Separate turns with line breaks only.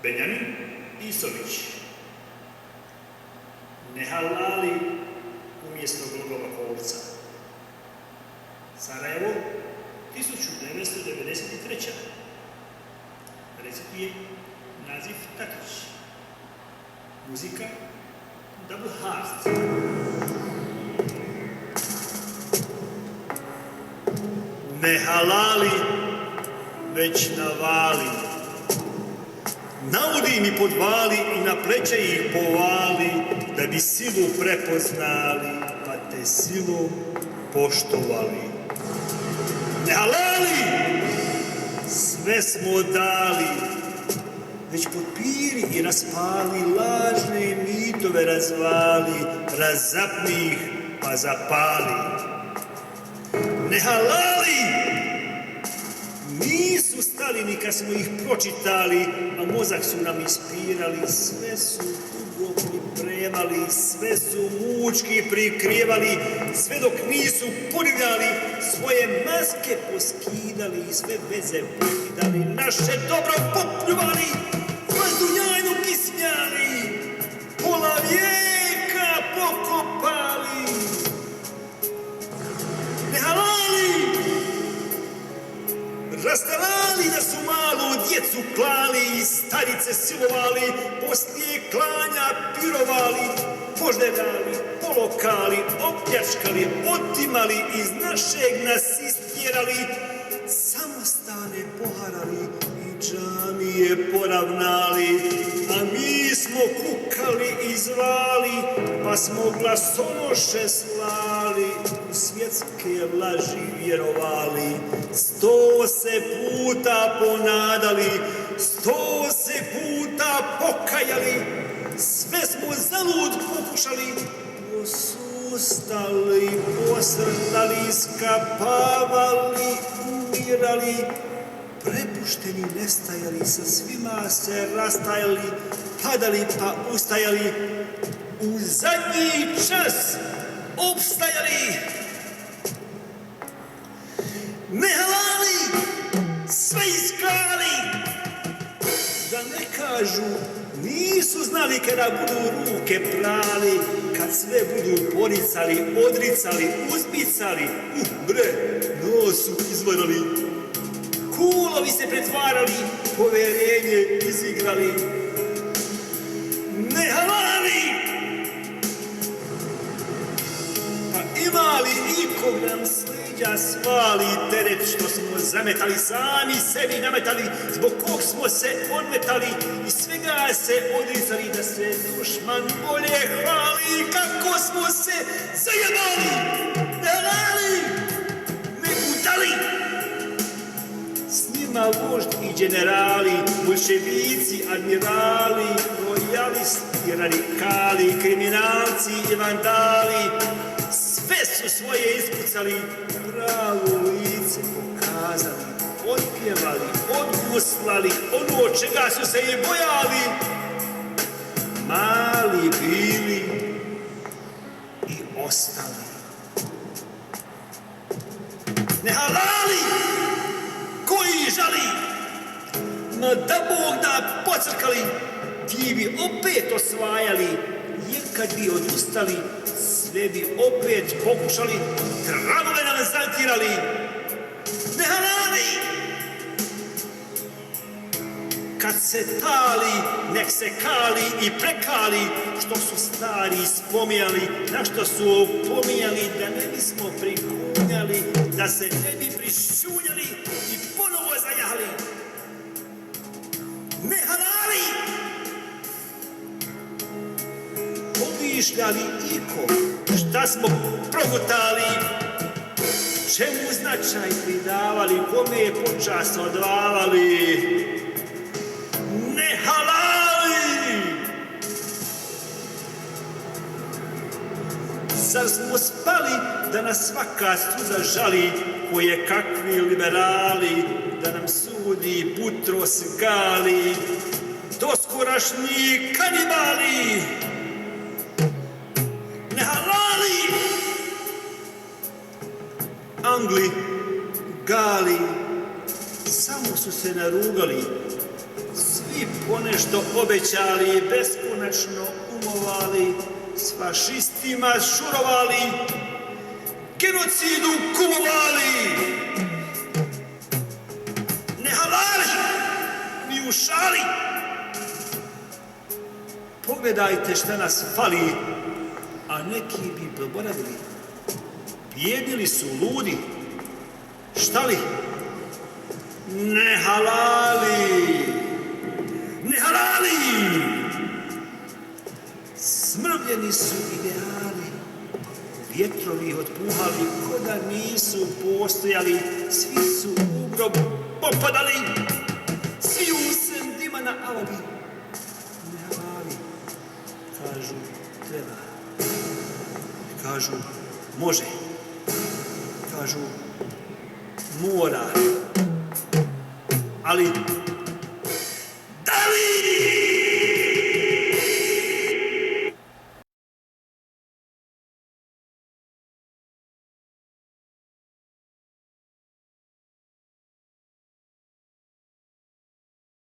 Benjamin Isović. Ne halali umjesto Glogova kolca. Sarajevo, 1993. Recept je Nazif Takić. Muzika Double Heart. Ne halali, već navali. Naudi mi podvali i na pleće ih povali, da bi silu prepoznali, pa te silom poštovali. Ne halali, sve smo dali, već potpiri i raspali, lažne mitove razvali, razapni ih pa zapali. Ne halali, nisu stali ni kad smo ih pročitali, a mozak su nam ispirali, sve su dugo pripremali, sve su mučki prikrivali, sve dok nisu podivljali, svoje maske poskidali i sve veze pokidali, naše dobro popljuvali, vazduljajno kisnjali, pola vijeka pokopali. Ne halali, rastalali da su malu djecu klali i starice silovali, poslije klanja pirovali, požderali, polokali, opljačkali, otimali, iz našeg nas istjerali, samostane poharali i džamije poravnali, a mi smo kukali i zvali, pa smo glasonoše slali, u svjetske laži vjerovali, 100 se puta ponadali, 100 se puta pokajali, sve smo zalud pokušali, posustali, posrtali, skapavali, umirali, prepušteni nestajali, sa svima se rastajali, padali pa ustajali, u zadnji čas opstajali. Ne halali, sve iskrali, da ne kažu, nisu znali kada budu ruke prali, kad sve budu poricali, odricali, uzbicali, bre, nos su izvarali, kulovi se pretvarali, poverenje izigrali. Ne halali, pa imali ikog nam sliđa svali teret što smo zametali, sami sebi nametali, zbog kog smo se odmetali i svega se odricali, da se dušman bolje hvali, kako smo se zajebali. Ne halali, ne budali, s njima vožd i generali, bolševici, admirali, rojalisti, radikali, kriminalci i vandali, sve su svoje ispucali, pravo lice pokazali, odpjevali, odguslali, ono čega su se i bojali, mali bili i ostali. Ne halali, koji žali, ma da Bog da pocrkali, ti bi opet osvajali, jer kad bi odustali, sve bi opet pokušali, tragove nam zatirali. Ne halali, kad se tali, nek se kali i prekali, što su stari spominjali, na što su opominjali, da ne bismo prikunjali, da se ne bi prišunjali i ponovo zajahali. Ne halali, pomišljali iko, šta smo progutali, čemu značaj pridavali, kome je počast odvavali. Ne halali, zar smo spali da nas svaka suza žali, koje kakvi liberali, da nam sudi Butros Gali, doskorašnji kanibali. Ne halali, Angli, Gali, samo su se narugali, svi ponešto obećali, beskonačno umovali, s fašistima šurovali, genocidu kumovali. Ne halali, ni u šali. Pogledajte šta nas fali, a neki bi zaboravili. Bijedili su ludi. Šta li? Ne halali! Ne halali! Smrvljeni su ideali, vjetrovi ih otpuhali, ko da nisu postojali, svi su u grob popadali, smiju se dima na alobi. Ne halali, kažu treba, kažu može, kažu mora, ali